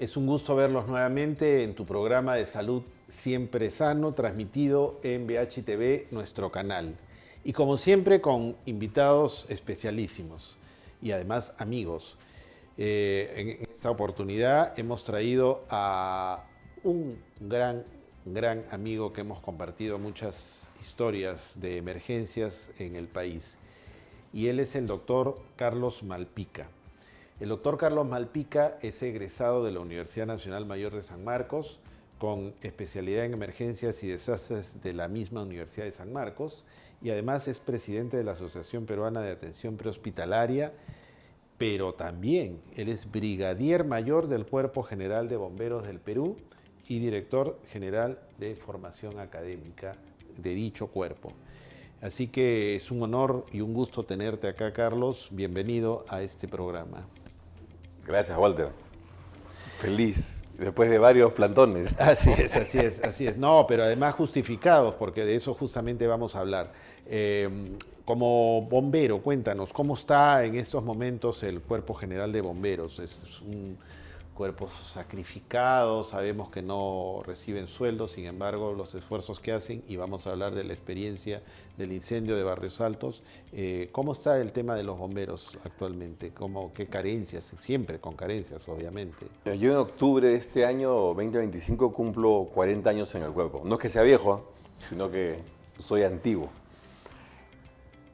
Es un gusto verlos nuevamente en tu programa de salud Siempre Sano, transmitido en BHTV, nuestro canal. Y como siempre, con invitados especialísimos y además amigos. En esta oportunidad hemos traído a un gran amigo que hemos compartido muchas historias de emergencias en el país. Y él es el doctor Carlos Malpica. El doctor Carlos Malpica es egresado de la Universidad Nacional Mayor de San Marcos, con especialidad en emergencias y desastres de la misma Universidad de San Marcos, y además es presidente de la Asociación Peruana de Atención Prehospitalaria, pero también él es brigadier mayor del Cuerpo General de Bomberos del Perú y director general de formación académica de dicho cuerpo. Así que es un honor y un gusto tenerte acá, Carlos. Bienvenido a este programa. Gracias, Walter. Feliz, después de varios plantones. Así es. No, pero además justificados, porque de eso justamente vamos a hablar. Como bombero, cuéntanos, ¿cómo está en estos momentos el Cuerpo General de Bomberos? Es un cuerpo sacrificado, sabemos que no reciben sueldo, sin embargo, los esfuerzos que hacen, y vamos a hablar de la experiencia del incendio de Barrios Altos. ¿Cómo está el tema de los bomberos actualmente? ¿Qué carencias? Siempre con carencias, obviamente. Yo en octubre de este año 2025 cumplo 40 años en el cuerpo. No es que sea viejo, sino que soy antiguo.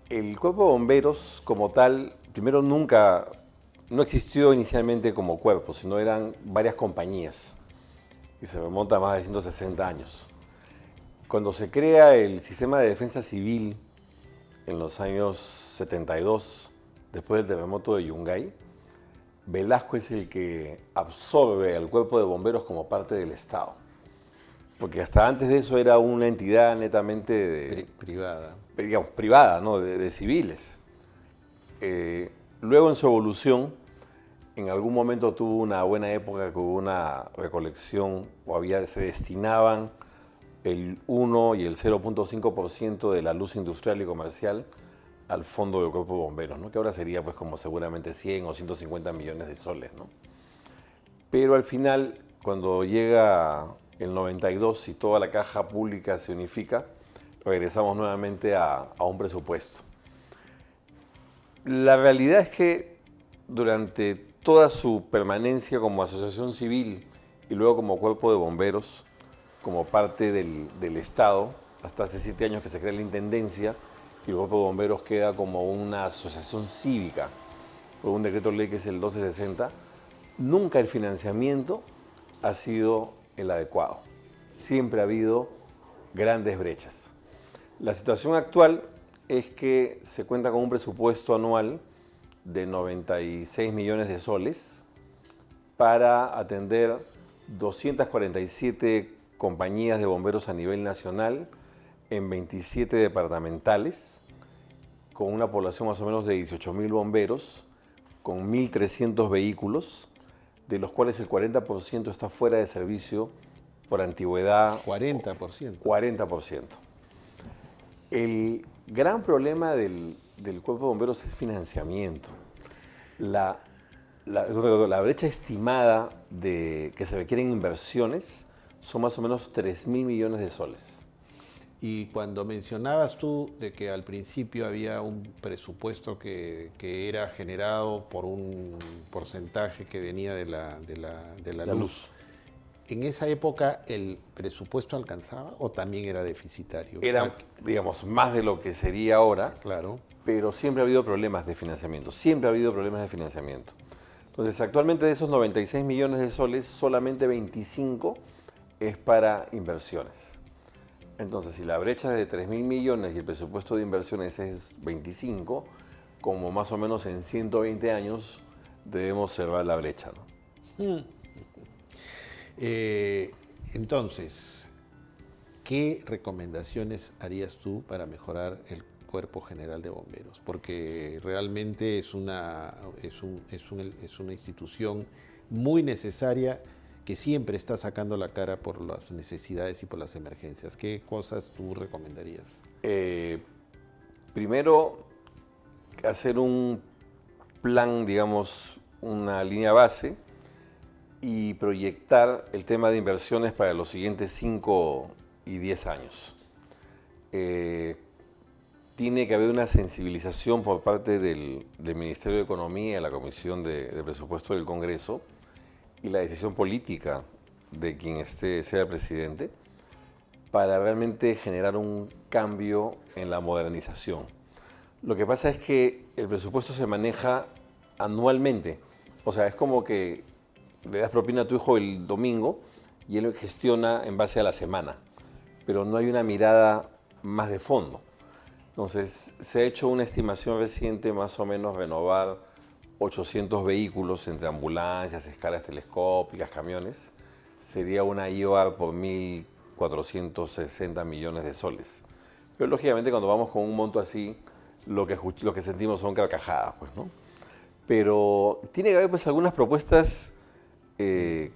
El cuerpo de bomberos como tal, primero no existió inicialmente como cuerpo, sino eran varias compañías y se remonta a más de 160 años. Cuando se crea el sistema de defensa civil en los años 72, después del terremoto de Yungay, Velasco es el que absorbe al cuerpo de bomberos como parte del Estado. Porque hasta antes de eso era una entidad netamente privada, ¿no? de civiles. Luego en su evolución, en algún momento tuvo una buena época que hubo una recolección, se destinaban el 1 y el 0.5% de la luz industrial y comercial al fondo del cuerpo de bomberos, ¿no? Que ahora sería pues como seguramente 100 o 150 millones de soles, ¿no? Pero al final, cuando llega el 92 y toda la caja pública se unifica, regresamos nuevamente a un presupuesto. La realidad es que durante toda su permanencia como asociación civil y luego como cuerpo de bomberos, como parte del Estado, hasta hace 7 años que se crea la intendencia y el cuerpo de bomberos queda como una asociación cívica por un decreto ley que es el 1260, nunca el financiamiento ha sido el adecuado. Siempre ha habido grandes brechas. La situación actual es que se cuenta con un presupuesto anual de 96 millones de soles para atender 247 compañías de bomberos a nivel nacional en 27 departamentales, con una población más o menos de 18.000 bomberos, con 1.300 vehículos, de los cuales el 40% está fuera de servicio por antigüedad. 40%. 40%. El gran problema del cuerpo de bomberos es financiamiento. La brecha estimada que se requieren inversiones son más o menos 3.000 millones de soles. Y cuando mencionabas tú de que al principio había un presupuesto que era generado por un porcentaje que venía de la luz, ¿en esa época el presupuesto alcanzaba o también era deficitario? Era, digamos, más de lo que sería ahora, claro, pero siempre ha habido problemas de financiamiento, Entonces, actualmente de esos 96 millones de soles, solamente 25 es para inversiones. Entonces, si la brecha es de 3.000 millones y el presupuesto de inversiones es 25, como más o menos en 120 años debemos cerrar la brecha, ¿no? Entonces, ¿qué recomendaciones harías tú para mejorar el Cuerpo General de Bomberos? Porque realmente es una institución muy necesaria que siempre está sacando la cara por las necesidades y por las emergencias. ¿Qué cosas tú recomendarías? Primero, hacer un plan, digamos, una línea base y proyectar el tema de inversiones para los siguientes 5 y 10 años. Tiene que haber una sensibilización por parte del Ministerio de Economía, de la Comisión de Presupuesto del Congreso y la decisión política de quien sea el presidente para realmente generar un cambio en la modernización. Lo que pasa es que el presupuesto se maneja anualmente. O sea, es como que le das propina a tu hijo el domingo y él gestiona en base a la semana, pero no hay una mirada más de fondo. Entonces, se ha hecho una estimación reciente, más o menos renovar 800 vehículos entre ambulancias, escalas telescópicas, camiones. Sería una IOR por 1.460 millones de soles. Pero lógicamente cuando vamos con un monto así, lo que sentimos son carcajadas, pues, ¿no? Pero tiene que haber pues algunas propuestas.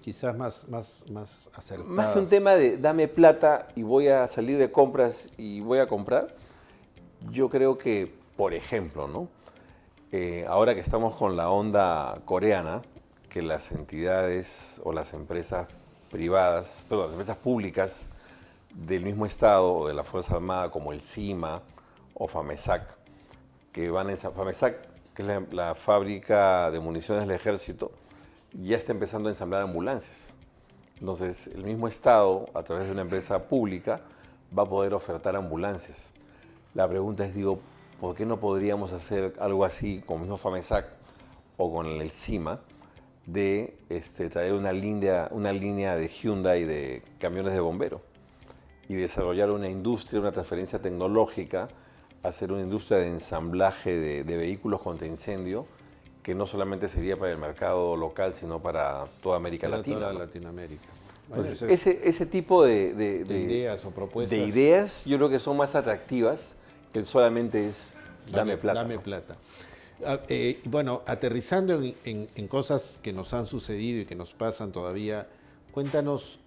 Quizás más acertadas. Más que un tema de dame plata y voy a salir de compras y voy a comprar, yo creo que, por ejemplo, ¿no? Ahora que estamos con la onda coreana, que las entidades o las empresas privadas, perdón, las empresas públicas del mismo Estado o de la Fuerza Armada, como el CIMA o FAMESAC, que van en FAMESAC, que es la fábrica de municiones del ejército, ya está empezando a ensamblar ambulancias. Entonces, el mismo Estado, a través de una empresa pública, va a poder ofertar ambulancias. La pregunta es, digo, ¿por qué no podríamos hacer algo así con el mismo FAMESAC o con el CIMA, de traer una línea de Hyundai de camiones de bombero y desarrollar una industria, una transferencia tecnológica, hacer una industria de ensamblaje de vehículos contra incendio, que no solamente sería para el mercado local, sino para toda América Latina. Toda ¿no? Latinoamérica. Bueno, Entonces, ese tipo de ideas o propuestas. De ideas yo creo que son más atractivas que solamente es dame plata. Dame ¿no? plata. Bueno, aterrizando en cosas que nos han sucedido y que nos pasan todavía, cuéntanos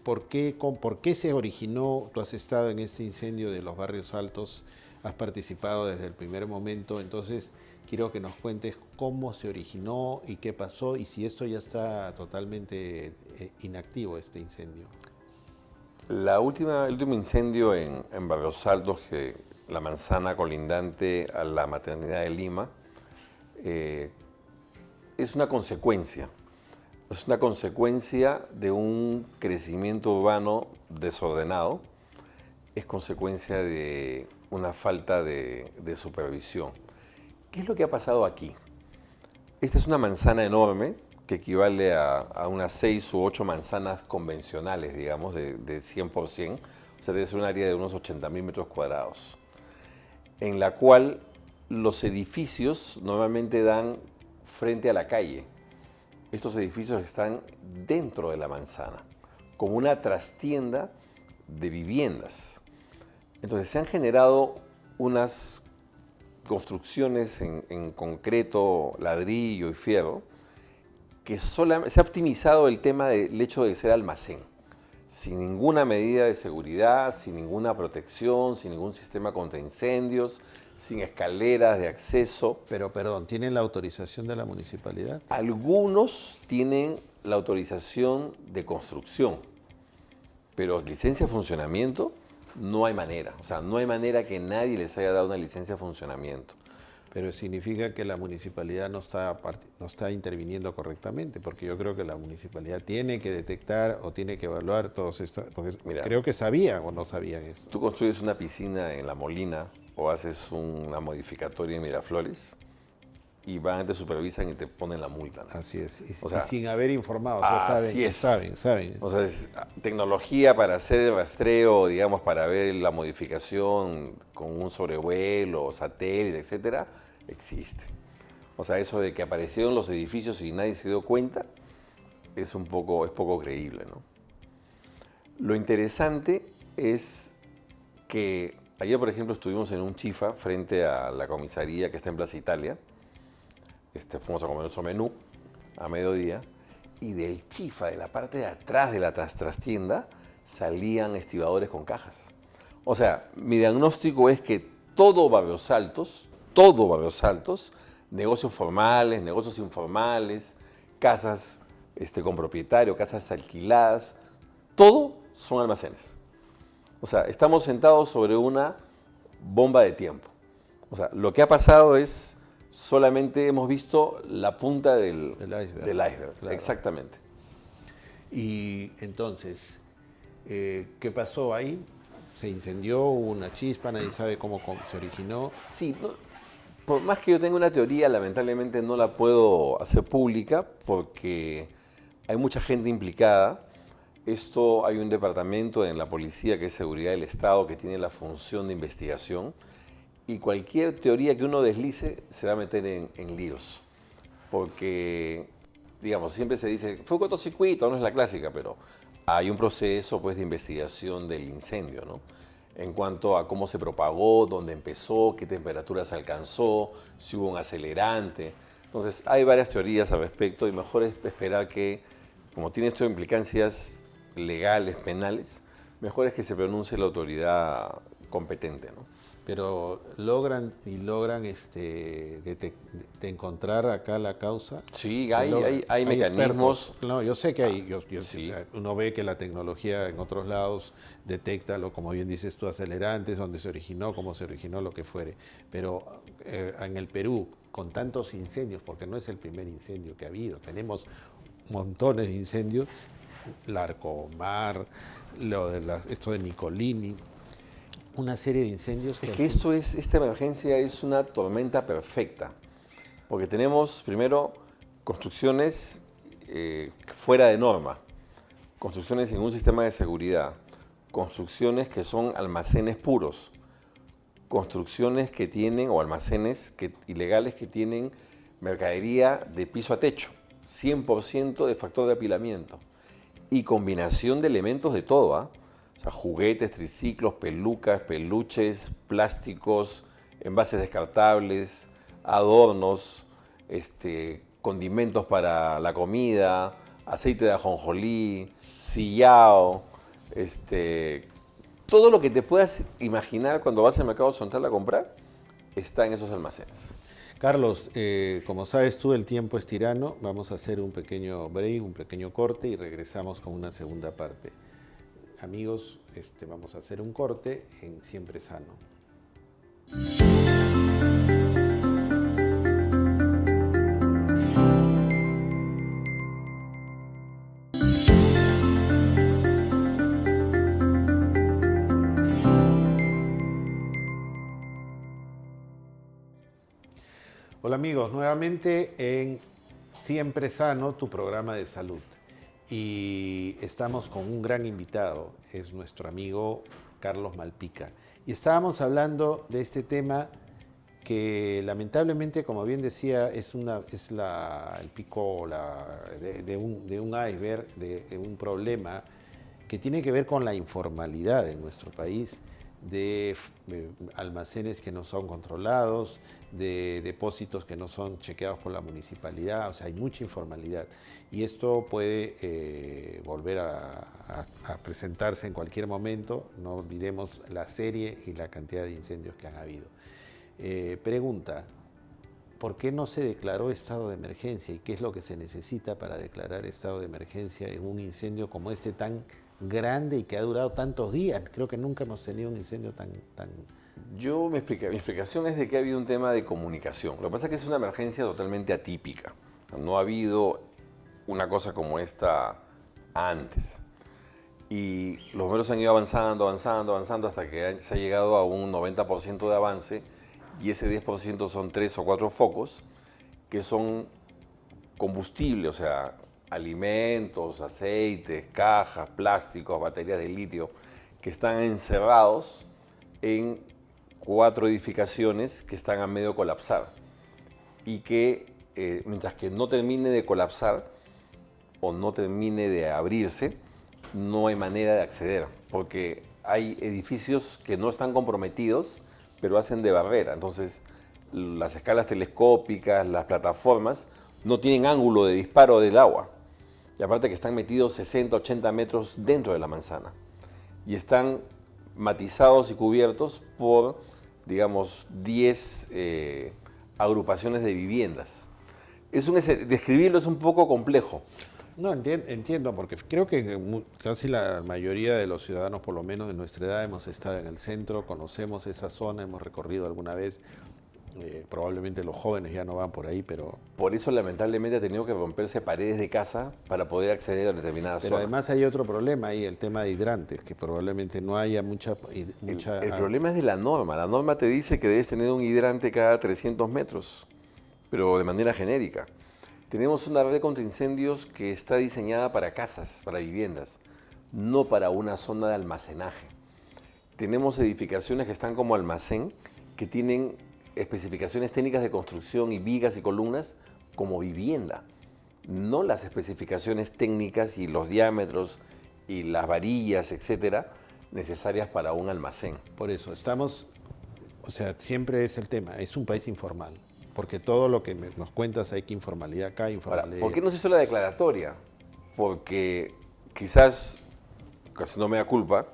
por qué se originó. Tú has estado en este incendio de los Barrios Altos, has participado desde el primer momento, entonces quiero que nos cuentes cómo se originó y qué pasó y si esto ya está totalmente inactivo, este incendio. El último incendio en Barrios Altos, la manzana colindante a la maternidad de Lima, es una consecuencia. Es una consecuencia de un crecimiento urbano desordenado, es consecuencia de una falta de supervisión. ¿Qué es lo que ha pasado aquí? Esta es una manzana enorme que equivale a unas 6 u 8 manzanas convencionales, digamos, de 100%. O sea, debe ser un área de unos 80.000 metros cuadrados, en la cual los edificios normalmente dan frente a la calle. Estos edificios están dentro de la manzana, como una trastienda de viviendas. Entonces se han generado unas construcciones en concreto, ladrillo y fierro, que se ha optimizado el tema del hecho de ser almacén, sin ninguna medida de seguridad, sin ninguna protección, sin ningún sistema contra incendios, sin escaleras de acceso. Pero, perdón, ¿tienen la autorización de la municipalidad? Algunos tienen la autorización de construcción, pero licencia de funcionamiento no hay manera. O sea, no hay manera que nadie les haya dado una licencia de funcionamiento. Pero significa que la municipalidad no está interviniendo correctamente, porque yo creo que la municipalidad tiene que detectar o tiene que evaluar todos estos, porque mira, creo que sabían o no sabían esto. Tú construyes una piscina en La Molina o haces una modificatoria en Miraflores y van, te supervisan y te ponen la multa, ¿no? Así es, y sea, sin haber informado, o sea, saben. O sea, es tecnología para hacer el rastreo, digamos, para ver la modificación con un sobrevuelo, satélite, etcétera, existe. O sea, eso de que aparecieron los edificios y nadie se dio cuenta es poco creíble, ¿no? Lo interesante es que ayer, por ejemplo, estuvimos en un chifa frente a la comisaría que está en Plaza Italia. Fuimos a comer nuestro menú a mediodía y del chifa, de la parte de atrás de la trastienda, salían estibadores con cajas. O sea, mi diagnóstico es que todo Barrios Altos, negocios formales, negocios informales, casas con propietario, casas alquiladas, todo son almacenes. O sea, estamos sentados sobre una bomba de tiempo. O sea, lo que ha pasado es solamente hemos visto la punta del iceberg. Claro. Exactamente. Y entonces, ¿qué pasó ahí? ¿Se incendió? ¿Hubo una chispa? ¿Nadie sabe cómo se originó? Sí, por más que yo tenga una teoría, lamentablemente no la puedo hacer pública porque hay mucha gente implicada. Hay un departamento en la policía que es Seguridad del Estado que tiene la función de investigación y cualquier teoría que uno deslice se va a meter en líos. Porque, digamos, siempre se dice, fue un cortocircuito, no es la clásica, pero hay un proceso pues, de investigación del incendio, ¿no? En cuanto a cómo se propagó, dónde empezó, qué temperaturas alcanzó, si hubo un acelerante. Entonces, hay varias teorías al respecto y mejor es esperar que, como tiene esto implicancias legales, penales, mejor es que se pronuncie la autoridad competente, ¿no? Pero logran de encontrar acá la causa. Sí, hay mecanismos. Expertos. No, yo sé que hay. Sí. Uno ve que la tecnología en otros lados detecta, como bien dices tú, acelerantes, dónde se originó, cómo se originó, lo que fuere. Pero en el Perú, con tantos incendios, porque no es el primer incendio que ha habido, tenemos montones de incendios, Larcomar, esto de Nicolini, una serie de incendios Es que esta emergencia es una tormenta perfecta, porque tenemos primero construcciones fuera de norma, construcciones sin un sistema de seguridad, construcciones que son almacenes puros, construcciones que tienen, o almacenes ilegales que tienen mercadería de piso a techo, 100% de factor de apilamiento y combinación de elementos de todo, ¿ah? O sea, juguetes, triciclos, pelucas, peluches, plásticos, envases descartables, adornos, condimentos para la comida, aceite de ajonjolí, sillao, todo lo que te puedas imaginar cuando vas al mercado central a comprar está en esos almacenes. Carlos, como sabes tú, el tiempo es tirano. Vamos a hacer un pequeño break, un pequeño corte y regresamos con una segunda parte. Amigos, vamos a hacer un corte en Siempre Sano. Hola amigos, nuevamente en Siempre Sano, tu programa de salud. Y estamos con un gran invitado, es nuestro amigo Carlos Malpica. Y estábamos hablando de este tema que lamentablemente, como bien decía, es el pico de un iceberg, de un problema que tiene que ver con la informalidad en nuestro país, de almacenes que no son controlados, de depósitos que no son chequeados por la municipalidad, o sea, hay mucha informalidad. Y esto puede volver a presentarse en cualquier momento, no olvidemos la serie y la cantidad de incendios que han habido. Pregunta, ¿por qué no se declaró estado de emergencia y qué es lo que se necesita para declarar estado de emergencia en un incendio como este tan grande y que ha durado tantos días? Creo que nunca hemos tenido un incendio tan... Mi explicación es de que ha habido un tema de comunicación. Lo que pasa es que es una emergencia totalmente atípica. No ha habido una cosa como esta antes. Y los números han ido avanzando hasta que se ha llegado a un 90% de avance y ese 10% son 3 o 4 focos que son combustible, o sea, alimentos, aceites, cajas, plásticos, baterías de litio, que están encerrados en 4 edificaciones que están a medio colapsar y que mientras que no termine de colapsar o no termine de abrirse, no hay manera de acceder, porque hay edificios que no están comprometidos, pero hacen de barrera. Entonces, las escalas telescópicas, las plataformas, no tienen ángulo de disparo del agua. Y aparte que están metidos 60, 80 metros dentro de la manzana. Y están matizados y cubiertos por, digamos, 10 agrupaciones de viviendas. describirlo es un poco complejo. No, entiendo, porque creo que casi la mayoría de los ciudadanos, por lo menos de nuestra edad, hemos estado en el centro, conocemos esa zona, hemos recorrido alguna vez. Probablemente los jóvenes ya no van por ahí, pero... Por eso, lamentablemente, ha tenido que romperse paredes de casa para poder acceder a determinadas Pero zonas. además hay otro problema ahí, el tema de hidrantes, que probablemente no haya mucha... El problema es de la norma. La norma te dice que debes tener un hidrante cada 300 metros, pero de manera genérica. Tenemos una red contra incendios que está diseñada para casas, para viviendas, no para una zona de almacenaje. Tenemos edificaciones que están como almacén, que tienen especificaciones técnicas de construcción y vigas y columnas como vivienda, no las especificaciones técnicas y los diámetros y las varillas, etcétera, necesarias para un almacén. Por eso, siempre es el tema, es un país informal, porque todo lo que nos cuentas hay que informalidad acá, informalidad. Ahora, ¿por qué no se hizo la declaratoria? Porque quizás, casi no me da culpa,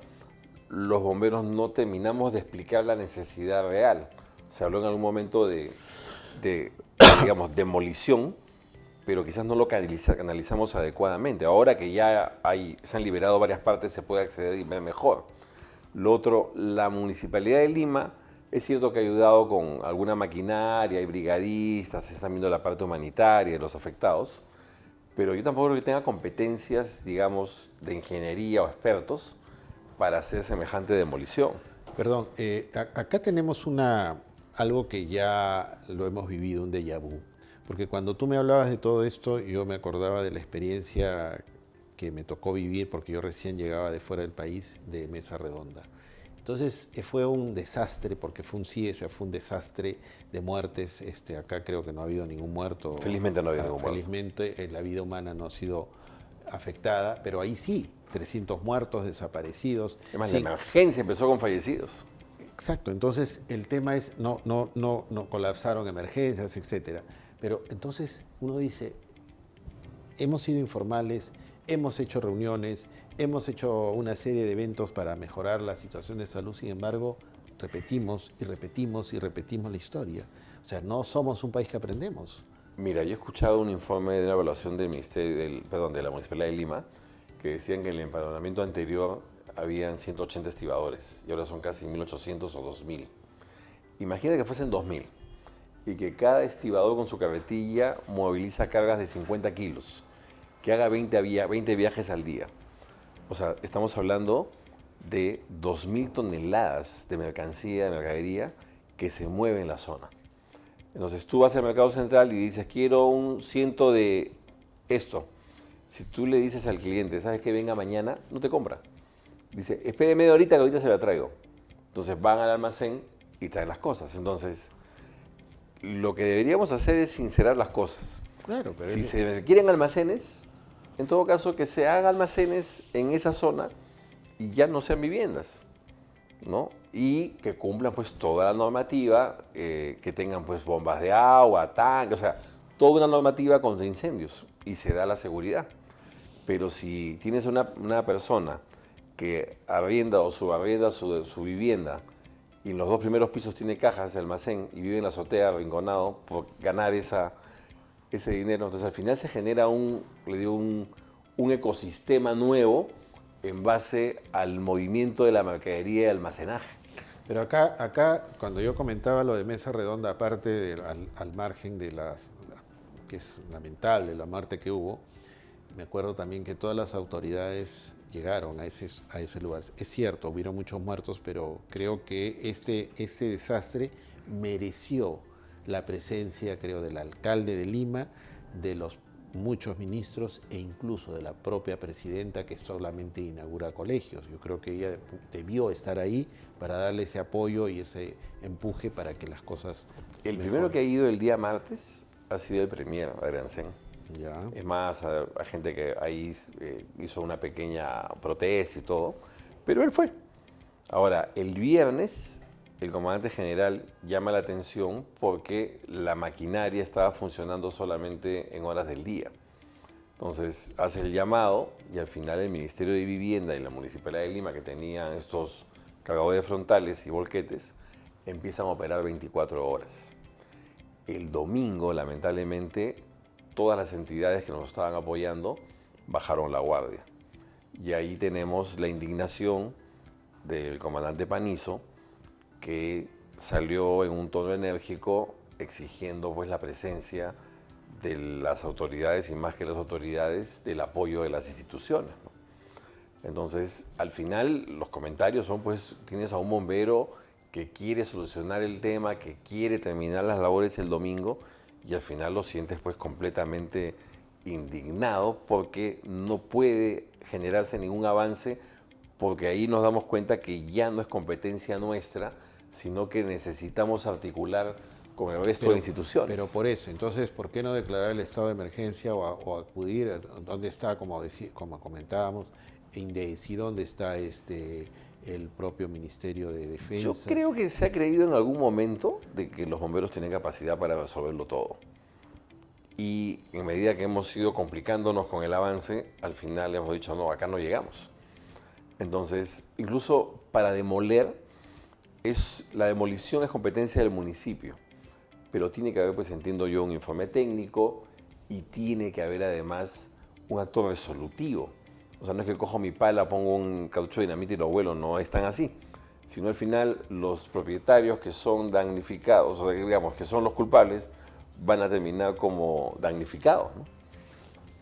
los bomberos no terminamos de explicar la necesidad real. Se habló en algún momento de digamos, demolición, pero quizás no lo canalizamos adecuadamente. Ahora que ya se han liberado varias partes, se puede acceder y ver mejor. Lo otro, la Municipalidad de Lima, es cierto que ha ayudado con alguna maquinaria, hay brigadistas, se están viendo la parte humanitaria de los afectados, pero yo tampoco creo que tenga competencias, digamos, de ingeniería o expertos para hacer semejante demolición. Perdón, acá tenemos algo que ya lo hemos vivido, un déjà vu. Porque cuando tú me hablabas de todo esto, yo me acordaba de la experiencia que me tocó vivir, porque yo recién llegaba de fuera del país, de Mesa Redonda. Entonces fue un desastre, porque fue un desastre de muertes. Acá creo que no ha habido ningún muerto. Felizmente no ha habido ningún muerto. Felizmente la vida humana no ha sido afectada, pero ahí sí, 300 muertos, desaparecidos. Además, sí. La emergencia empezó con fallecidos. Exacto, entonces el tema es, no colapsaron emergencias, etcétera. Pero entonces uno dice, hemos sido informales, hemos hecho reuniones, hemos hecho una serie de eventos para mejorar la situación de salud, sin embargo, repetimos y repetimos y repetimos la historia. O sea, no somos un país que aprendemos. Mira, yo he escuchado un informe de una evaluación del de la Municipalidad de Lima, que decían que en el empadronamiento anterior habían 180 estibadores y ahora son casi 1.800 o 2.000. Imagina que fuesen 2.000 y que cada estibador con su carretilla moviliza cargas de 50 kilos, que haga 20 viajes al día. O sea, estamos hablando de 2.000 toneladas de mercancía, de mercadería, que se mueve en la zona. Entonces tú vas al mercado central y dices, quiero un ciento de esto. Si tú le dices al cliente, ¿sabes qué? Venga mañana, no te compra. Dice, espere media horita que ahorita se la traigo. Entonces van al almacén y traen las cosas. Entonces, lo que deberíamos hacer es sincerar las cosas. Claro, pero si se requieren almacenes, en todo caso que se hagan almacenes en esa zona y ya no sean viviendas, ¿no? Y que cumplan pues toda la normativa, que tengan pues bombas de agua, tanques, o sea, toda una normativa contra incendios y se da la seguridad. Pero si tienes una persona que arrienda o subarrienda su vivienda y en los 2 primeros pisos tiene cajas de almacén y vive en la azotea arrinconado por ganar ese dinero, entonces al final se genera un ecosistema nuevo en base al movimiento de la mercadería y almacenaje. Pero acá, cuando yo comentaba lo de Mesa Redonda, aparte al margen de que es lamentable la muerte que hubo, me acuerdo también que todas las autoridades llegaron a ese lugar. Es cierto, hubieron muchos muertos, pero creo que este desastre mereció la presencia, creo, del alcalde de Lima, de los muchos ministros e incluso de la propia presidenta, que solamente inaugura colegios. Yo creo que ella debió estar ahí para darle ese apoyo y ese empuje para que las cosas El mejoren. primero que ha ido el día martes ha sido el premier Adriansen. Ya. Es más, a gente que ahí hizo una pequeña protesta y todo, pero él fue. Ahora, el viernes, el comandante general llama la atención porque la maquinaria estaba funcionando solamente en horas del día. Entonces, hace el llamado y al final el Ministerio de Vivienda y la Municipalidad de Lima, que tenían estos cargadores frontales y volquetes, empiezan a operar 24 horas. El domingo, lamentablemente, todas las entidades que nos estaban apoyando bajaron la guardia. Y ahí tenemos la indignación del comandante Panizo, que salió en un tono enérgico exigiendo pues la presencia de las autoridades y más que las autoridades del apoyo de las instituciones, ¿no? Entonces, al final los comentarios son pues tienes a un bombero que quiere solucionar el tema, que quiere terminar las labores el domingo y al final lo sientes pues completamente indignado porque no puede generarse ningún avance, porque ahí nos damos cuenta que ya no es competencia nuestra, sino que necesitamos articular con el resto de instituciones. Pero por eso, entonces, ¿por qué no declarar el estado de emergencia o acudir a dónde está, como comentábamos, INDECI, dónde está el propio Ministerio de Defensa? Yo creo que se ha creído en algún momento de que los bomberos tienen capacidad para resolverlo todo. Y en medida que hemos ido complicándonos con el avance, al final hemos dicho, no, acá no llegamos. Entonces, incluso para demoler, la demolición es competencia del municipio, pero tiene que haber, pues entiendo yo, un informe técnico y tiene que haber además un acto resolutivo. O sea, no es que cojo mi pala, pongo un caucho de dinamita y lo vuelo, no es tan así. Sino al final los propietarios que son damnificados, o digamos que son los culpables, van a terminar como damnificados, ¿no?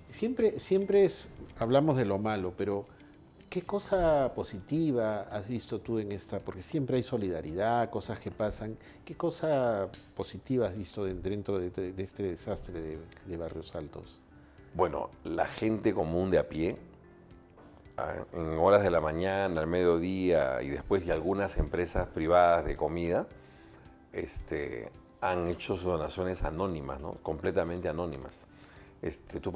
Siempre hablamos de lo malo, pero ¿qué cosa positiva has visto tú en esta? Porque siempre hay solidaridad, cosas que pasan. ¿Qué cosa positiva has visto dentro de este desastre de Barrios Altos? Bueno, la gente común de a pie, en horas de la mañana, al mediodía y después, y algunas empresas privadas de comida, han hecho sus donaciones anónimas, ¿no? Completamente anónimas. Tú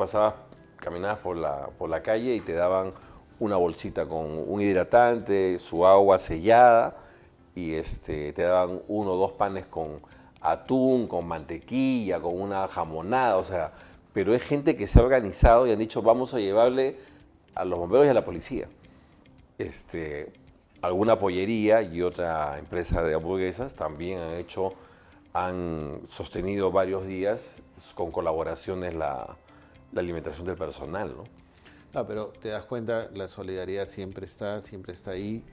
caminabas por la calle y te daban una bolsita con un hidratante, su agua sellada, y te daban 1 o 2 panes con atún, con mantequilla, con una jamonada, o sea, pero es gente que se ha organizado y han dicho, vamos a llevarle a los bomberos y a la policía alguna pollería, y otra empresa de hamburguesas también han sostenido varios días con colaboraciones la alimentación del personal, ¿no? No, pero te das cuenta, la solidaridad siempre está ahí,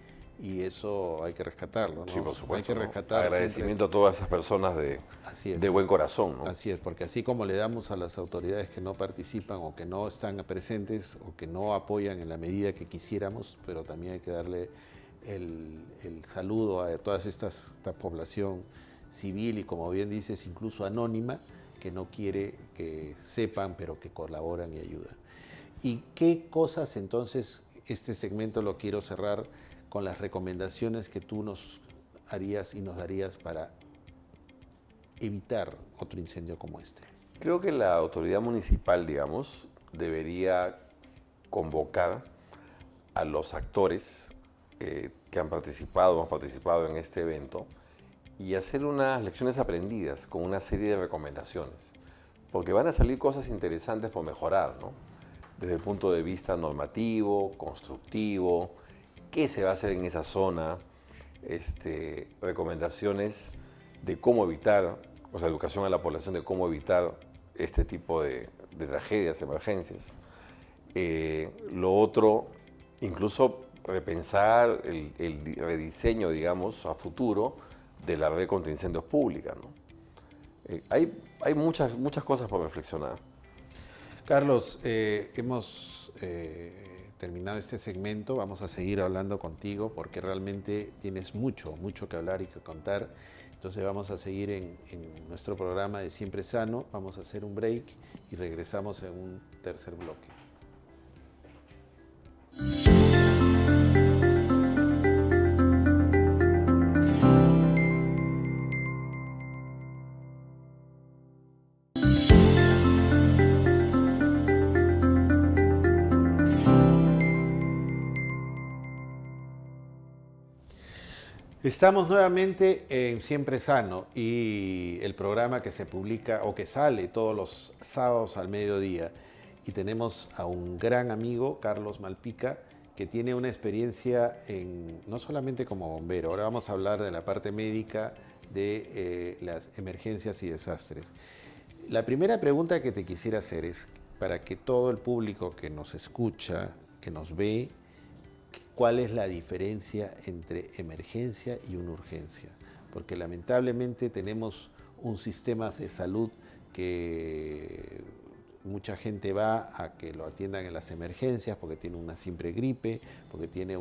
y eso hay que rescatarlo, ¿no? Sí, por supuesto. Hay que ¿no? rescatar Agradecimiento a todas esas personas de buen corazón, ¿no? Así es, porque así como le damos a las autoridades que no participan o que no están presentes o que no apoyan en la medida que quisiéramos, pero también hay que darle el saludo a toda esta población civil y, como bien dices, incluso anónima, que no quiere que sepan, pero que colaboran y ayudan. ¿Y qué cosas entonces, este segmento lo quiero cerrar con las recomendaciones que tú nos harías y nos darías para evitar otro incendio como este? Creo que la autoridad municipal, digamos, debería convocar a los actores que hemos participado en este evento, y hacer unas lecciones aprendidas con una serie de recomendaciones, porque van a salir cosas interesantes por mejorar, ¿no? Desde el punto de vista normativo, constructivo, qué se va a hacer en esa zona, recomendaciones de cómo evitar, o sea, educación a la población de cómo evitar este tipo de tragedias, emergencias. Lo otro, incluso repensar el rediseño, digamos, a futuro de la red contra incendios pública, ¿no? Hay muchas cosas por reflexionar. Carlos, hemos terminado este segmento. Vamos a seguir hablando contigo porque realmente tienes mucho que hablar y que contar. Entonces vamos a seguir en nuestro programa de Siempre Sano. Vamos a hacer un break y regresamos en un tercer bloque. Estamos nuevamente en Siempre Sano, y el programa que se publica o que sale todos los sábados al mediodía. Y tenemos a un gran amigo, Carlos Malpica, que tiene una experiencia no solamente como bombero. Ahora vamos a hablar de la parte médica de las emergencias y desastres. La primera pregunta que te quisiera hacer es, para que todo el público que nos escucha, que nos ve, ¿cuál es la diferencia entre emergencia y una urgencia? Porque lamentablemente tenemos un sistema de salud que mucha gente va a que lo atiendan en las emergencias porque tiene una simple gripe, porque tiene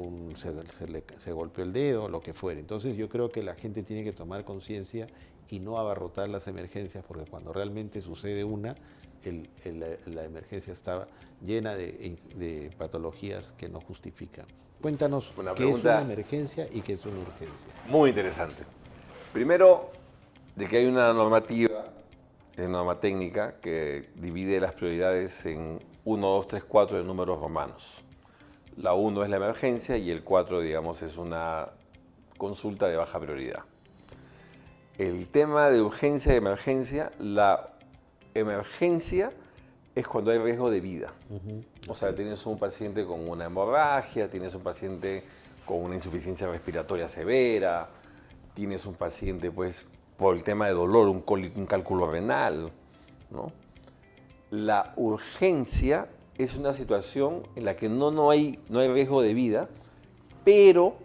se golpeó el dedo, lo que fuere. Entonces yo creo que la gente tiene que tomar conciencia y no abarrotar las emergencias, porque cuando realmente sucede una, la emergencia está llena de patologías que no justifican. Cuéntanos qué es una emergencia y qué es una urgencia. Muy interesante. Primero, de que hay una normativa, una norma técnica que divide las prioridades en 1, 2, 3, 4 de números romanos. La 1 es la emergencia y el 4, digamos, es una consulta de baja prioridad. El tema de urgencia y emergencia, la emergencia es cuando hay riesgo de vida. O sea, tienes un paciente con una hemorragia, tienes un paciente con una insuficiencia respiratoria severa, tienes un paciente, pues, por el tema de dolor, un cálculo renal, ¿no? La urgencia es una situación en la que no hay riesgo de vida, pero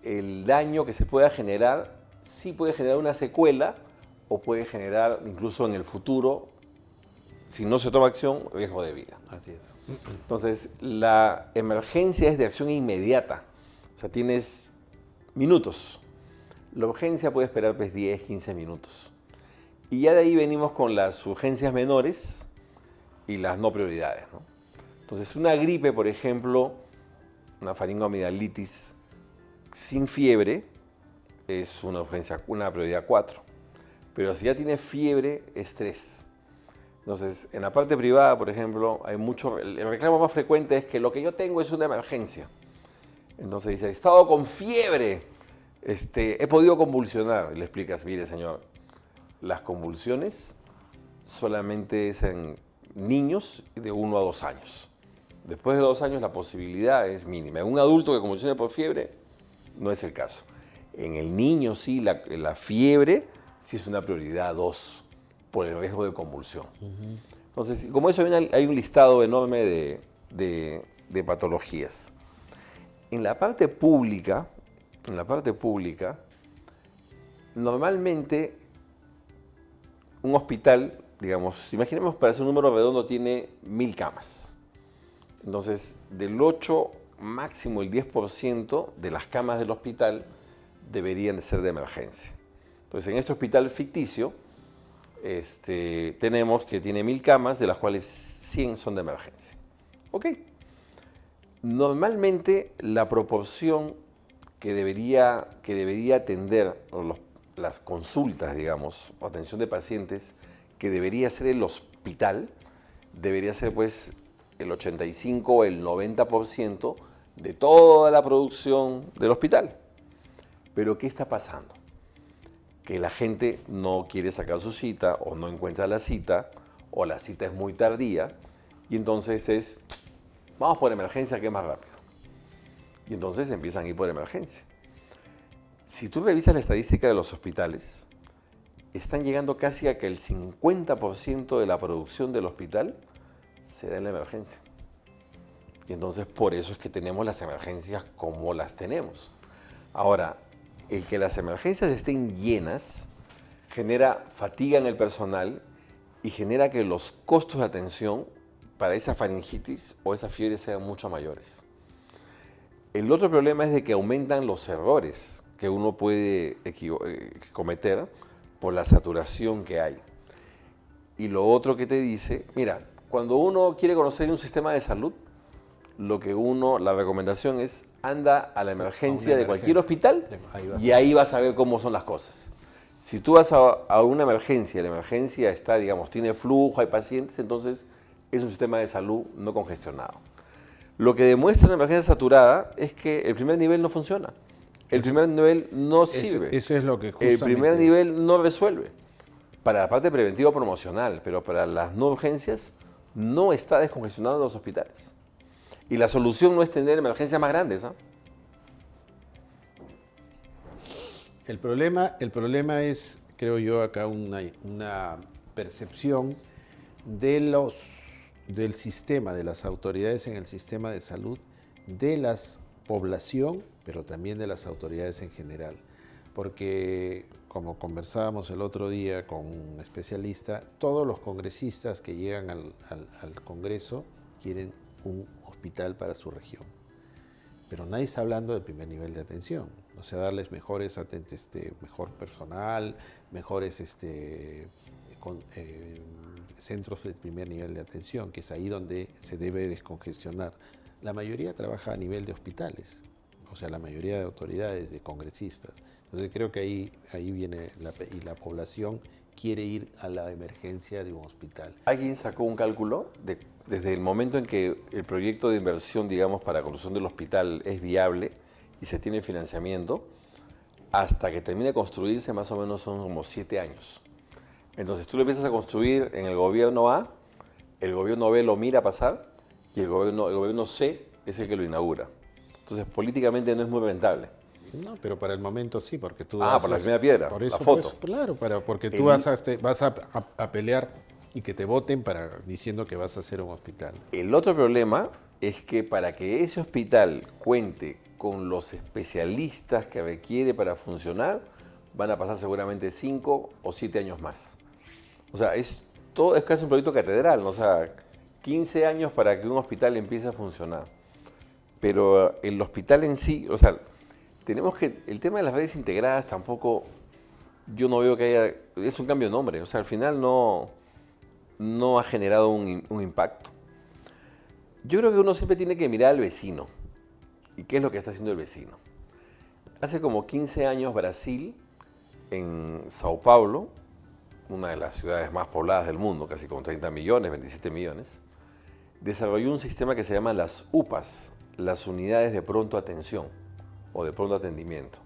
el daño que se pueda generar sí puede generar una secuela o puede generar incluso en el futuro, si no se toma acción, riesgo de vida. Así es. Entonces, la emergencia es de acción inmediata. O sea, tienes minutos. La urgencia puede esperar pues 10, 15 minutos. Y ya de ahí venimos con las urgencias menores y las no prioridades, ¿no? Entonces, una gripe, por ejemplo, una faringoamigdalitis sin fiebre, es una urgencia, una prioridad 4. Pero si ya tiene fiebre, es 3. Entonces, en la parte privada, por ejemplo, hay mucho. El reclamo más frecuente es que lo que yo tengo es una emergencia. Entonces dice, he estado con fiebre, he podido convulsionar. Y le explicas, mire señor, las convulsiones solamente es en niños de 1 a 2 años. Después de 2 años la posibilidad es mínima. En un adulto que convulsione por fiebre, no es el caso. En el niño sí, la fiebre sí es una prioridad 2 por el riesgo de convulsión. Entonces, como eso hay un listado enorme de patologías. En la parte pública, normalmente un hospital, digamos, imaginemos para hacer un número redondo, tiene 1000 camas. Entonces, del 8, máximo el 10% de las camas del hospital deberían de ser de emergencia. Entonces, en este hospital ficticio, tenemos que tiene 1000 camas, de las cuales 100 son de emergencia. ¿Ok? Normalmente, la proporción que debería atender, las consultas, digamos, o atención de pacientes, que debería ser el hospital, debería ser, pues, el 85 o el 90% de toda la producción del hospital. Pero, ¿qué está pasando? Que la gente no quiere sacar su cita o no encuentra la cita o la cita es muy tardía y entonces vamos por emergencia que es más rápido. Y entonces empiezan a ir por emergencia. Si tú revisas la estadística de los hospitales, están llegando casi a que el 50% de la producción del hospital se da en la emergencia. Y entonces por eso es que tenemos las emergencias como las tenemos. Ahora, el que las emergencias estén llenas genera fatiga en el personal y genera que los costos de atención para esa faringitis o esa fiebre sean mucho mayores. El otro problema es de que aumentan los errores que uno puede cometer por la saturación que hay. Y lo otro que te dice, mira, cuando uno quiere conocer un sistema de salud, la recomendación es anda a la emergencia de cualquier hospital y ahí vas a ver cómo son las cosas. Si tú vas a una emergencia, la emergencia está, digamos, tiene flujo, hay pacientes, entonces es un sistema de salud no congestionado. Lo que demuestra la emergencia saturada es que el primer nivel no funciona. El primer nivel no sirve. Eso es lo que justamente... El primer nivel no resuelve. Para la parte preventiva promocional, pero para las no urgencias no está descongestionado en los hospitales. Y la solución no es tener emergencias más grandes, ¿no? El problema es, creo yo, acá una percepción del sistema, de las autoridades en el sistema de salud, de la población, pero también de las autoridades en general. Porque, como conversábamos el otro día con un especialista, todos los congresistas que llegan al Congreso quieren un hospital para su región. Pero nadie está hablando del primer nivel de atención, o sea, darles mejor personal, mejores centros de primer nivel de atención, que es ahí donde se debe descongestionar. La mayoría trabaja a nivel de hospitales, o sea, la mayoría de autoridades, de congresistas. Entonces creo que ahí viene, y la población quiere ir a la emergencia de un hospital. ¿Alguien sacó un cálculo desde el momento en que el proyecto de inversión, digamos, para la construcción del hospital es viable y se tiene financiamiento, hasta que termine de construirse más o menos son como 7 años? Entonces tú lo empiezas a construir en el gobierno A, el gobierno B lo mira pasar y el gobierno C es el que lo inaugura. Entonces políticamente no es muy rentable. No, pero para el momento sí, porque tú por la primera piedra, por eso, la foto. Pues, claro, porque tú vas a pelear y que te voten diciendo que vas a hacer un hospital. El otro problema es que para que ese hospital cuente con los especialistas que requiere para funcionar, van a pasar seguramente 5 o 7 años más. O sea, es casi un proyecto catedral, ¿no? O sea, 15 años para que un hospital empiece a funcionar. Pero el hospital en sí, o sea, el tema de las redes integradas tampoco, yo no veo que haya, es un cambio de nombre, o sea, al final no ha generado un impacto. Yo creo que uno siempre tiene que mirar al vecino. ¿Y qué es lo que está haciendo el vecino? Hace como 15 años Brasil, en Sao Paulo, una de las ciudades más pobladas del mundo, casi con 30 millones, 27 millones, desarrolló un sistema que se llama las UPAs, las unidades de pronto atención o de pronto atendimiento.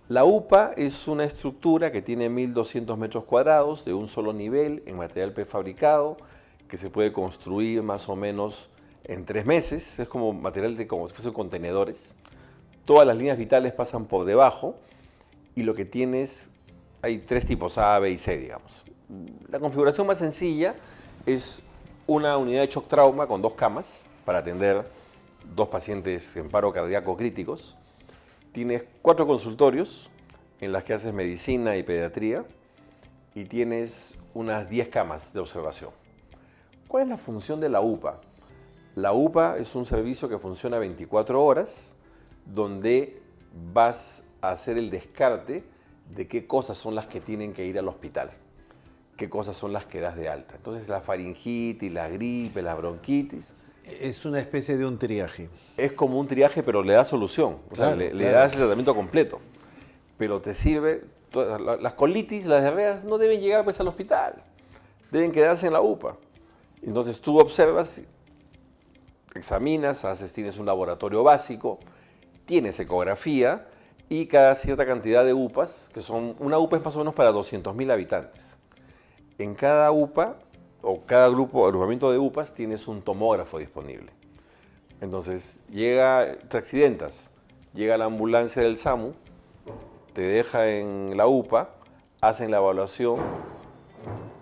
La UPA es una estructura que tiene 1.200 metros cuadrados de un solo nivel en material prefabricado que se puede construir más o menos en 3 meses. Es como material como si fuesen contenedores. Todas las líneas vitales pasan por debajo y lo que tienes, hay 3 tipos, A, B y C, digamos. La configuración más sencilla es una unidad de shock trauma con 2 camas para atender 2 pacientes en paro cardíaco críticos. Tienes 4 consultorios en las que haces medicina y pediatría y tienes unas 10 camas de observación. ¿Cuál es la función de la UPA? La UPA es un servicio que funciona 24 horas donde vas a hacer el descarte de qué cosas son las que tienen que ir al hospital, qué cosas son las que das de alta. Entonces la faringitis, la gripe, la bronquitis. Es una especie de un triaje. Es como un triaje, pero le da solución. O sea, le das el tratamiento completo. Pero te sirve. Las colitis, las diarreas no deben llegar pues al hospital. Deben quedarse en la UPA. Entonces tú observas, examinas, tienes un laboratorio básico, tienes ecografía y cada cierta cantidad de UPAs, una UPA es más o menos para 200.000 habitantes. En cada UPA o cada agrupamiento de UPAs tienes un tomógrafo disponible. Entonces te accidentas, llega la ambulancia del SAMU, te deja en la UPA, hacen la evaluación,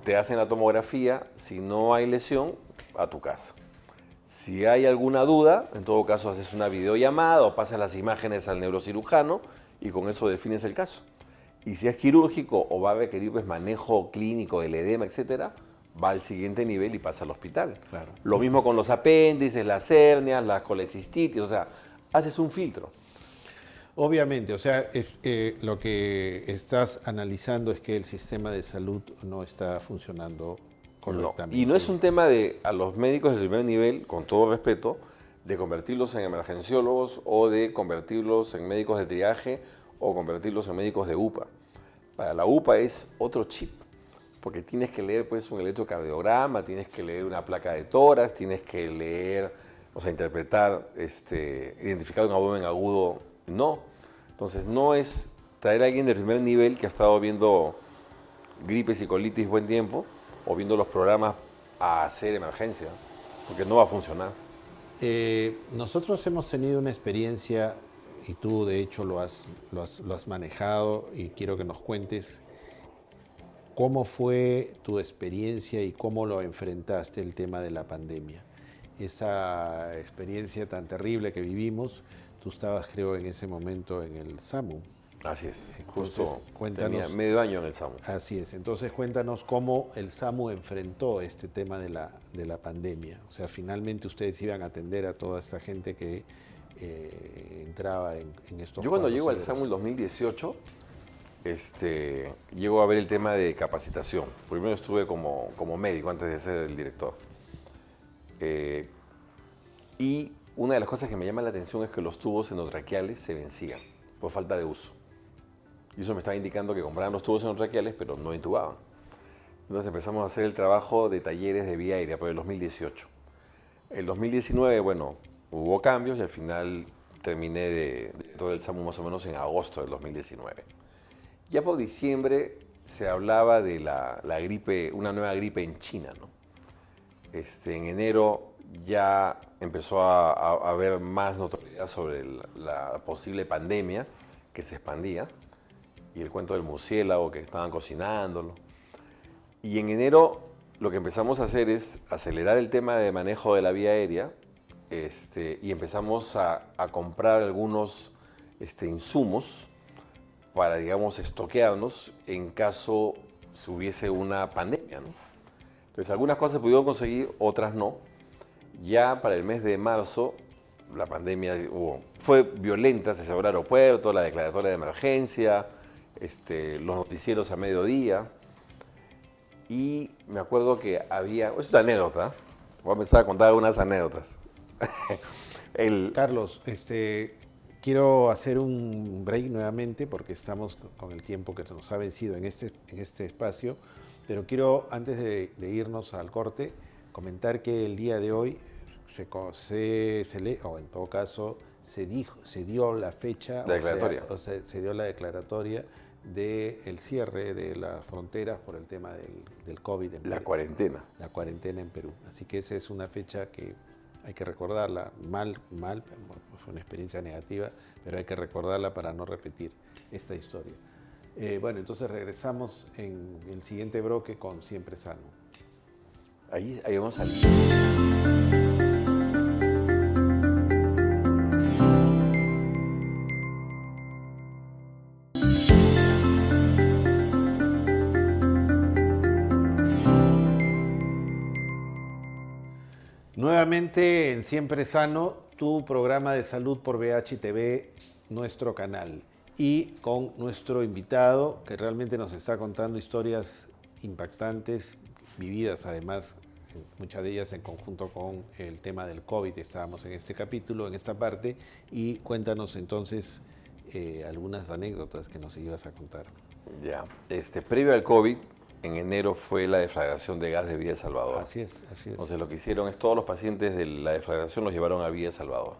te hacen la tomografía, si no hay lesión, a tu casa. Si hay alguna duda, en todo caso haces una videollamada o pasas las imágenes al neurocirujano y con eso defines el caso. Y si es quirúrgico o va a requerir pues, manejo clínico del edema, etcétera, va al siguiente nivel y pasa al hospital. Claro. Lo mismo con los apéndices, las hernias, las colecistitis, o sea, haces un filtro. Obviamente, o sea, lo que estás analizando es que el sistema de salud no está funcionando correctamente. No. Y no es un tema a los médicos del primer nivel, con todo respeto, de convertirlos en emergenciólogos o de convertirlos en médicos de triaje o convertirlos en médicos de UPA. Para la UPA es otro chip, porque tienes que leer pues, un electrocardiograma, tienes que leer una placa de tórax, tienes que leer, o sea, interpretar, identificar un abdomen agudo, no. Entonces no es traer a alguien del primer nivel que ha estado viendo gripes y colitis buen tiempo o viendo los programas a hacer emergencia, porque no va a funcionar. Nosotros hemos tenido una experiencia, y tú de hecho lo has manejado, y quiero que nos cuentes. ¿cómo fue tu experiencia y cómo lo enfrentaste el tema de la pandemia? Esa experiencia tan terrible que vivimos, tú estabas, creo, en ese momento en el SAMU. Así es, Entonces, justo cuéntanos. tenía medio año en el SAMU. Así es, entonces cuéntanos cómo el SAMU enfrentó este tema de la pandemia. O sea, finalmente ustedes iban a atender a toda esta gente que entraba en estos Yo cuando cuadros llego al severos. SAMU en 2018, llego a ver el tema de capacitación. Primero estuve como médico antes de ser el director. Y una de las cosas que me llama la atención es que los tubos endotraqueales se vencían por falta de uso. Y eso me estaba indicando que compraban los tubos endotraqueales, pero no intubaban. Entonces empezamos a hacer el trabajo de talleres de vía aérea por el 2018. El 2019, bueno, hubo cambios y al final terminé de todo el SAMU más o menos en agosto del 2019. Ya por diciembre se hablaba de la gripe, una nueva gripe en China, ¿no? En enero ya empezó a haber más notoriedad sobre la posible pandemia que se expandía y el cuento del murciélago que estaban cocinándolo. Y en enero lo que empezamos a hacer es acelerar el tema de manejo de la vía aérea y empezamos a comprar algunos insumos para, digamos, estoquearnos en caso si hubiese una pandemia, ¿no? Entonces, algunas cosas se pudieron conseguir, otras no. Ya para el mes de marzo, la pandemia fue violenta, se cerró el aeropuerto, la declaratoria de emergencia, los noticieros a mediodía. Y me acuerdo que había, es una anécdota, voy a empezar a contar algunas anécdotas. Carlos, quiero hacer un break nuevamente porque estamos con el tiempo que nos ha vencido en este espacio, pero quiero, antes de irnos al corte, comentar que el día de hoy o en todo caso, se dio la fecha, se dio la declaratoria del cierre de las fronteras por el tema del COVID. La cuarentena. La cuarentena en Perú. Así que esa es una fecha que hay que recordarla, mal, fue una experiencia negativa, pero hay que recordarla para no repetir esta historia. Bueno, entonces regresamos en el siguiente bloque con Siempre Sano. Ahí vamos a salir. Nuevamente en Siempre Sano, tu programa de salud por VH TV, nuestro canal. Y con nuestro invitado, que realmente nos está contando historias impactantes, vividas además, muchas de ellas en conjunto con el tema del COVID. Estábamos en este capítulo, en esta parte, y cuéntanos entonces algunas anécdotas que nos ibas a contar. Ya, previo al COVID, en enero fue la deflagración de gas de Villa El Salvador. Así es. Entonces lo que hicieron es todos los pacientes de la deflagración los llevaron a Villa El Salvador.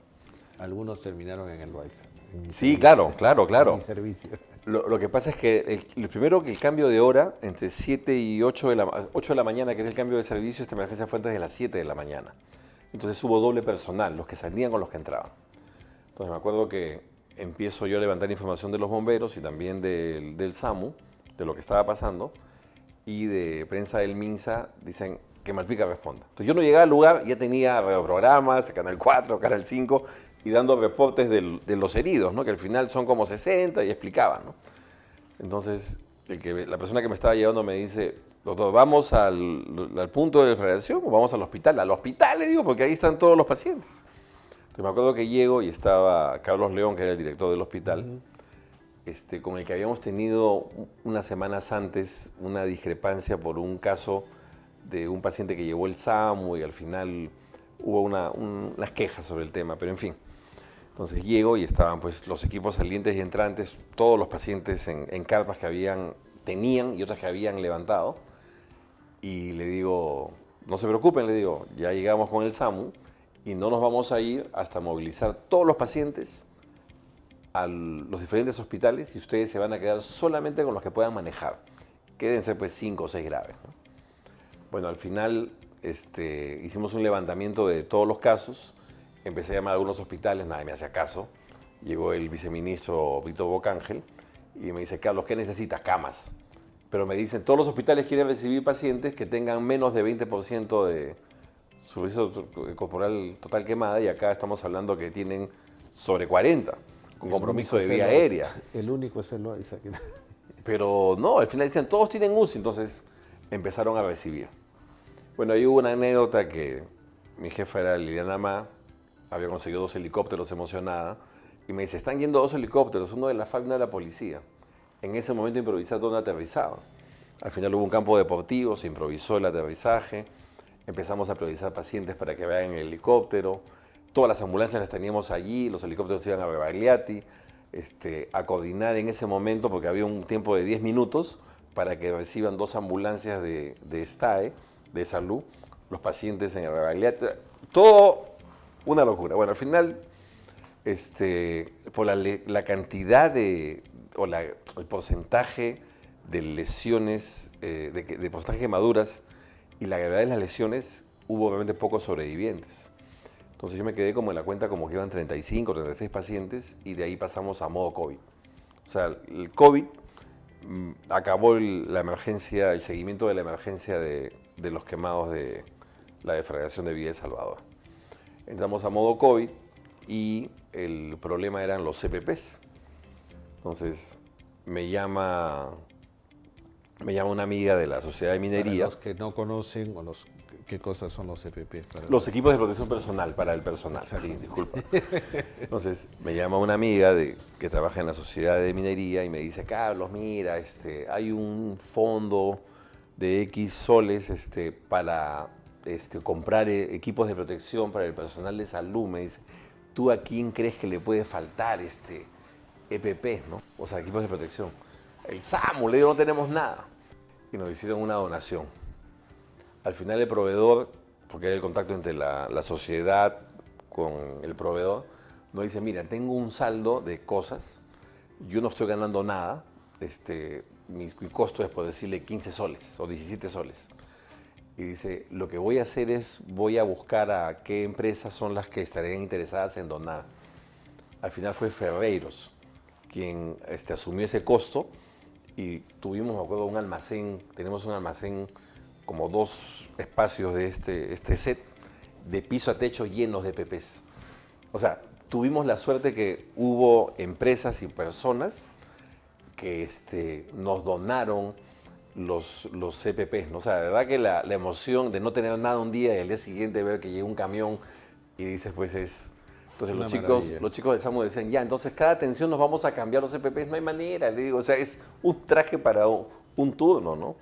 Algunos terminaron en el Baiza. Sí, claro. En mi servicio. Lo que pasa es que primero que el cambio de hora entre 7 y 8 de la mañana, que es el cambio de servicio, esta emergencia fue antes de las 7 de la mañana. Entonces hubo doble personal, los que salían con los que entraban. Entonces me acuerdo que empiezo yo a levantar información de los bomberos y también del SAMU, de lo que estaba pasando, y de prensa del MINSA dicen que Malpica responda. Entonces yo no llegaba al lugar, ya tenía programas, Canal 4, Canal 5, y dando reportes de los heridos, ¿no? Que al final son como 60 y explicaban, ¿no? Entonces la persona que me estaba llevando me dice, doctor, ¿vamos al punto de deflagración o vamos al hospital? Al hospital, le digo, porque ahí están todos los pacientes. Entonces me acuerdo que llego y estaba Carlos León, que era el director del hospital, con el que habíamos tenido unas semanas antes una discrepancia por un caso de un paciente que llevó el SAMU y al final hubo unas quejas sobre el tema, pero en fin. Entonces llego y estaban pues los equipos salientes y entrantes, todos los pacientes en carpas que tenían y otras que habían levantado. Y le digo, no se preocupen, le digo, ya llegamos con el SAMU y no nos vamos a ir hasta movilizar todos los pacientes a los diferentes hospitales y ustedes se van a quedar solamente con los que puedan manejar. Quédense pues 5 o 6 graves, ¿no? Bueno, al final hicimos un levantamiento de todos los casos, empecé a llamar a algunos hospitales, nadie me hacía caso. Llegó el viceministro Víctor Bocángel y me dice, Carlos, ¿qué necesitas? Camas. pero me dicen, todos los hospitales quieren recibir pacientes que tengan menos de 20% de superficie corporal total quemada, y acá estamos hablando que tienen sobre 40, con compromiso de vía aérea. El único es el Loaiza. Pero no, al final decían, todos tienen UCI, entonces empezaron a recibir. Bueno, ahí hubo una anécdota que mi jefa era Liliana Ma, había conseguido 2 helicópteros emocionada, y me dice, están yendo 2 helicópteros, uno de la FAC, uno de la policía. En ese momento improvisar dónde aterrizaba. Al final hubo un campo deportivo, se improvisó el aterrizaje, empezamos a priorizar pacientes para que vayan en el helicóptero, todas las ambulancias las teníamos allí, los helicópteros iban a Rebagliati, a coordinar en ese momento, porque había un tiempo de 10 minutos para que reciban 2 ambulancias de STAE, de salud, los pacientes en el Rebagliati, todo una locura. Bueno, al final, por la cantidad el porcentaje de lesiones, de porcentaje de quemaduras y la gravedad de las lesiones, hubo realmente pocos sobrevivientes. Entonces yo me quedé como en la cuenta como que iban 35 o 36 pacientes, y de ahí pasamos a modo COVID. O sea, el COVID acabó la emergencia, el seguimiento de la emergencia de los quemados de la defragación de Villa El Salvador. Entramos a modo COVID y el problema eran los CPPs. Entonces me llama una amiga de la Sociedad de Minería. Para los que no conocen, ¿qué cosas son los CPPs? Los equipos de protección personal, para el personal. Exacto. Sí, disculpa. Entonces me llama una amiga que trabaja en la Sociedad de Minería y me dice, Carlos, mira, hay un fondo de X soles para comprar equipos de protección para el personal de salud. Me dice, ¿tú a quién crees que le puede faltar EPP, ¿no? O sea, equipos de protección? El SAMU, le digo, no tenemos nada. Y nos hicieron una donación. Al final el proveedor, porque era el contacto entre la sociedad con el proveedor, nos dice, mira, tengo un saldo de cosas, yo no estoy ganando nada, mi costo es, por decirle, 15 soles o 17 soles. Y dice, lo que voy a hacer es, voy a buscar a qué empresas son las que estarían interesadas en donar. Al final fue Ferreiros quien asumió ese costo, y tuvimos, me acuerdo, tenemos un almacén, como 2 espacios de este set, de piso a techo llenos de EPPs. O sea, tuvimos la suerte que hubo empresas y personas que nos donaron los EPPs, ¿no? O sea, de verdad que la emoción de no tener nada un día y al día siguiente ver que llega un camión y dices, pues es... Entonces los chicos del SAMU decían, ya, entonces cada atención nos vamos a cambiar los EPPs, no hay manera, le digo, o sea, es un traje para un turno, ¿no?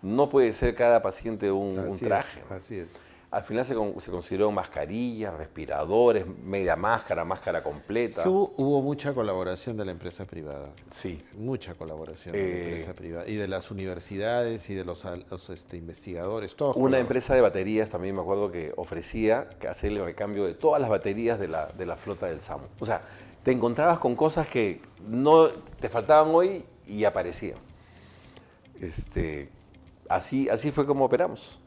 No puede ser cada paciente un traje. Así es. Al final se consideró mascarillas, respiradores, media máscara, máscara completa. Hubo mucha colaboración de la empresa privada. Sí. Mucha colaboración de la empresa privada. Y de las universidades y de los investigadores, todos. Una empresa de baterías también me acuerdo que ofrecía hacer el recambio de todas las baterías de la flota del SAMU. O sea, te encontrabas con cosas que no te faltaban hoy y aparecían. Así fue como operamos.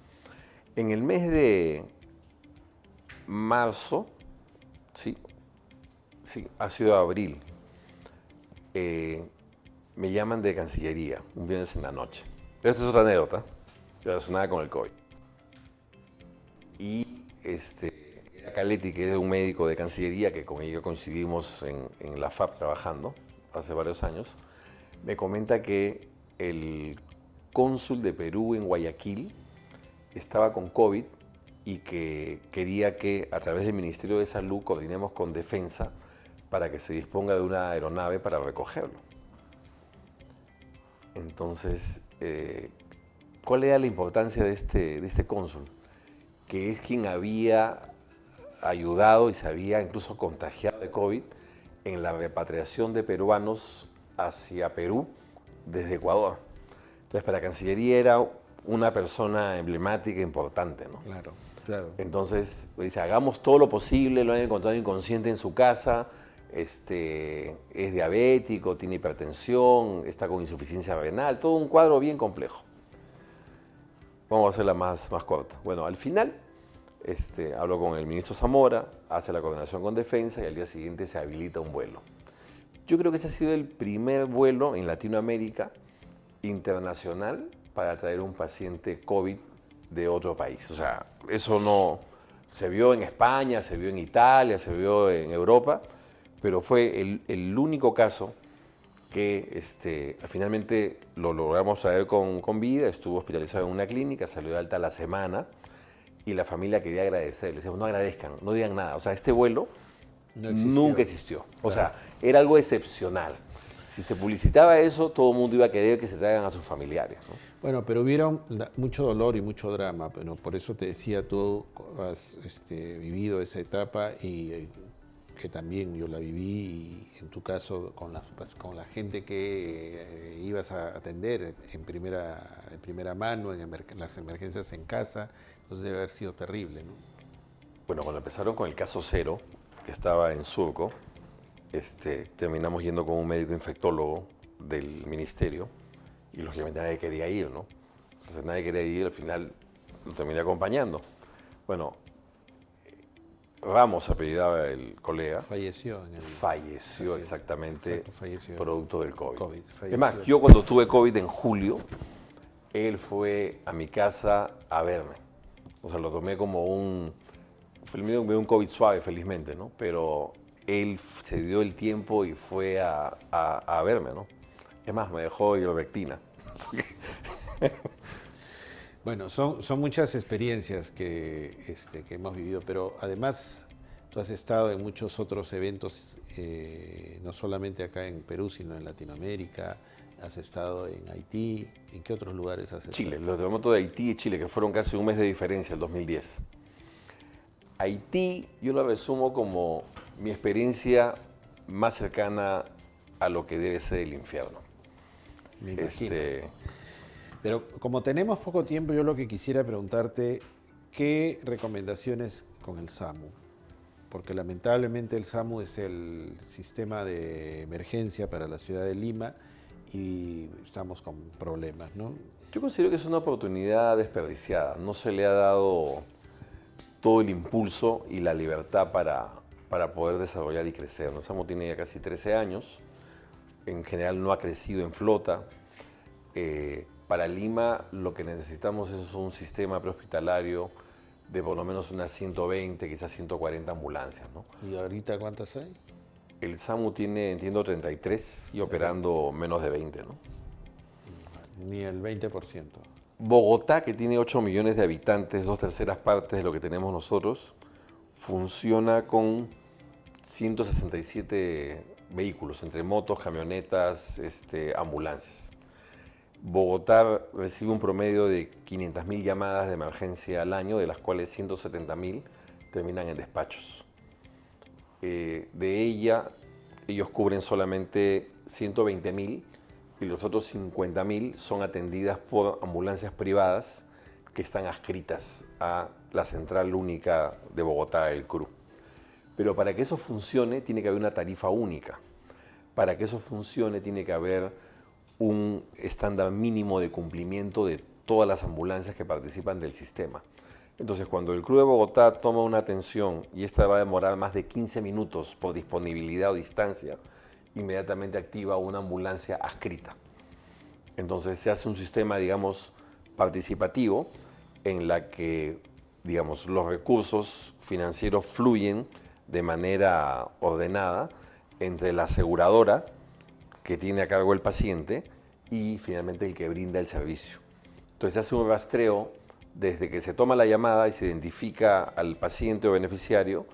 En el mes de marzo, sí, ha sido abril, me llaman de Cancillería un viernes en la noche. Esta es otra anécdota relacionada con el COVID. Y era Caletti, que es un médico de Cancillería, que con ello coincidimos en la FAP trabajando hace varios años, me comenta que el cónsul de Perú en Guayaquil estaba con COVID y que quería que a través del Ministerio de Salud coordinemos con Defensa para que se disponga de una aeronave para recogerlo. Entonces, ¿cuál era la importancia de este cónsul? Que es quien había ayudado y se había incluso contagiado de COVID en la repatriación de peruanos hacia Perú desde Ecuador. Entonces, para Cancillería era una persona emblemática, importante, ¿no? Claro, claro. Entonces, dice, hagamos todo lo posible, lo han encontrado inconsciente en su casa, es diabético, tiene hipertensión, está con insuficiencia renal, todo un cuadro bien complejo. Vamos a hacerla más corta. Bueno, al final, hablo con el ministro Zamora, hace la coordinación con Defensa y al día siguiente se habilita un vuelo. Yo creo que ese ha sido el primer vuelo en Latinoamérica internacional para traer un paciente COVID de otro país. O sea, eso no se vio en España, se vio en Italia, se vio en Europa, pero fue el único caso que finalmente lo logramos traer con vida, estuvo hospitalizado en una clínica, salió de alta a la semana y la familia quería agradecer. Le decíamos, no agradezcan, no digan nada. O sea, este vuelo nunca existió. O sea, era algo excepcional. Si se publicitaba eso, todo el mundo iba a querer que se traigan a sus familiares, ¿no? Bueno, pero hubieron mucho dolor y mucho drama, pero por eso te decía, tú has vivido esa etapa y que también yo la viví, y en tu caso con la gente que ibas a atender en primera mano, en las emergencias en casa, entonces debe haber sido terrible, ¿no? Bueno, cuando empezaron con el caso cero, que estaba en Surco, terminamos yendo con un médico infectólogo del ministerio y lógicamente nadie quería ir, ¿no? Entonces nadie quería ir, al final lo terminé acompañando. Bueno, Ramos apellidaba el colega. Falleció. Falleció exactamente, exacto, falleció. Producto del COVID. Falleció. Es más, yo cuando tuve COVID en julio, él fue a mi casa a verme. O sea, lo tomé como un COVID suave, felizmente, ¿no? Pero él se dio el tiempo y fue a verme, ¿no? Es más, me dejó ivermectina. Bueno, son muchas experiencias que hemos vivido, pero además tú has estado en muchos otros eventos, no solamente acá en Perú, sino en Latinoamérica, has estado en Haití. ¿En qué otros lugares has estado? Chile, los terremotos de Haití y Chile, que fueron casi un mes de diferencia, el 2010. Haití, yo lo resumo como mi experiencia más cercana a lo que debe ser el infierno. Me imagino. Pero como tenemos poco tiempo, yo lo que quisiera preguntarte, ¿qué recomendaciones con el SAMU? Porque lamentablemente el SAMU es el sistema de emergencia para la ciudad de Lima y estamos con problemas, ¿no? Yo considero que es una oportunidad desperdiciada. No se le ha dado todo el impulso y la libertad para poder desarrollar y crecer. El SAMU tiene ya casi 13 años. En general no ha crecido en flota. Para Lima lo que necesitamos es un sistema prehospitalario de por lo menos unas 120, quizás 140 ambulancias, ¿no? ¿Y ahorita cuántas hay? El SAMU tiene, entiendo, 33 y operando menos de 20, ¿no? Ni el 20%. Bogotá, que tiene 8 millones de habitantes, 2/3 partes de lo que tenemos nosotros, funciona con 167 vehículos, entre motos, camionetas, ambulancias. Bogotá recibe un promedio de 500.000 llamadas de emergencia al año, de las cuales 170.000 terminan en despachos. De ellos cubren solamente 120.000 y los otros 50.000 son atendidas por ambulancias privadas que están adscritas a la Central Única de Bogotá, el CRU. Pero para que eso funcione tiene que haber una tarifa única. Para que eso funcione tiene que haber un estándar mínimo de cumplimiento de todas las ambulancias que participan del sistema. Entonces, cuando el CRU de Bogotá toma una atención y esta va a demorar más de 15 minutos por disponibilidad o distancia, inmediatamente activa una ambulancia adscrita. Entonces, se hace un sistema, digamos, participativo en la que, digamos, los recursos financieros fluyen de manera ordenada entre la aseguradora que tiene a cargo el paciente y finalmente el que brinda el servicio. Entonces se hace un rastreo desde que se toma la llamada y se identifica al paciente o beneficiario,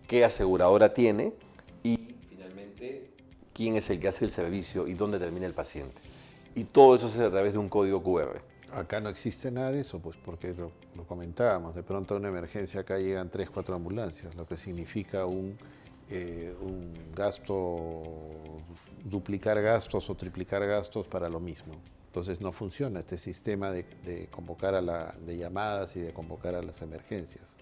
qué aseguradora tiene y finalmente quién es el que hace el servicio y dónde termina el paciente. Y todo eso se hace a través de un código QR. Acá no existe nada de eso, pues porque lo comentábamos, de pronto a una emergencia acá llegan 3, 4 ambulancias, lo que significa un gasto, duplicar gastos o triplicar gastos para lo mismo. Entonces no funciona este sistema de convocar de llamadas y de convocar a las emergencias.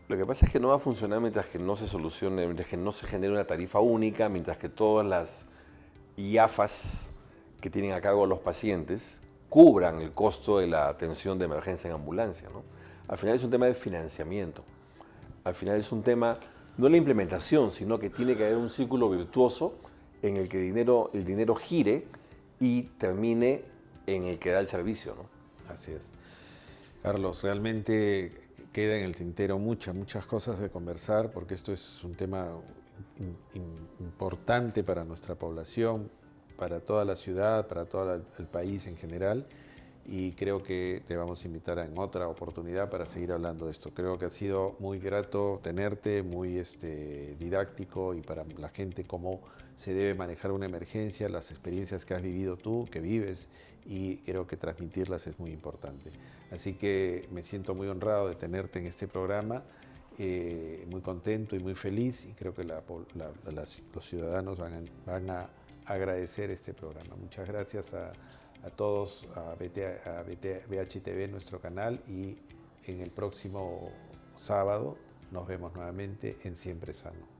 Lo que pasa es que no va a funcionar mientras que no se solucione, mientras que no se genere una tarifa única, mientras que todas las IAFAS que tienen a cargo los pacientes cubran el costo de la atención de emergencia en ambulancia, ¿no? Al final es un tema de financiamiento. Al final es un tema, no la implementación, sino que tiene que haber un círculo virtuoso en el que el dinero gire y termine en el que da el servicio, ¿no? Así es. Carlos, realmente queda en el tintero muchas cosas de conversar, porque esto es un tema importante para nuestra población, para toda la ciudad, para todo el país en general, y creo que te vamos a invitar en otra oportunidad para seguir hablando de esto. Creo que ha sido muy grato tenerte, muy didáctico, y para la gente cómo se debe manejar una emergencia, las experiencias que has vivido tú, que vives, y creo que transmitirlas es muy importante. Así que me siento muy honrado de tenerte en este programa, muy contento y muy feliz, y creo que los ciudadanos van a agradecer este programa. Muchas gracias a todos, a BHTV, nuestro canal, y en el próximo sábado nos vemos nuevamente en Siempre Sano.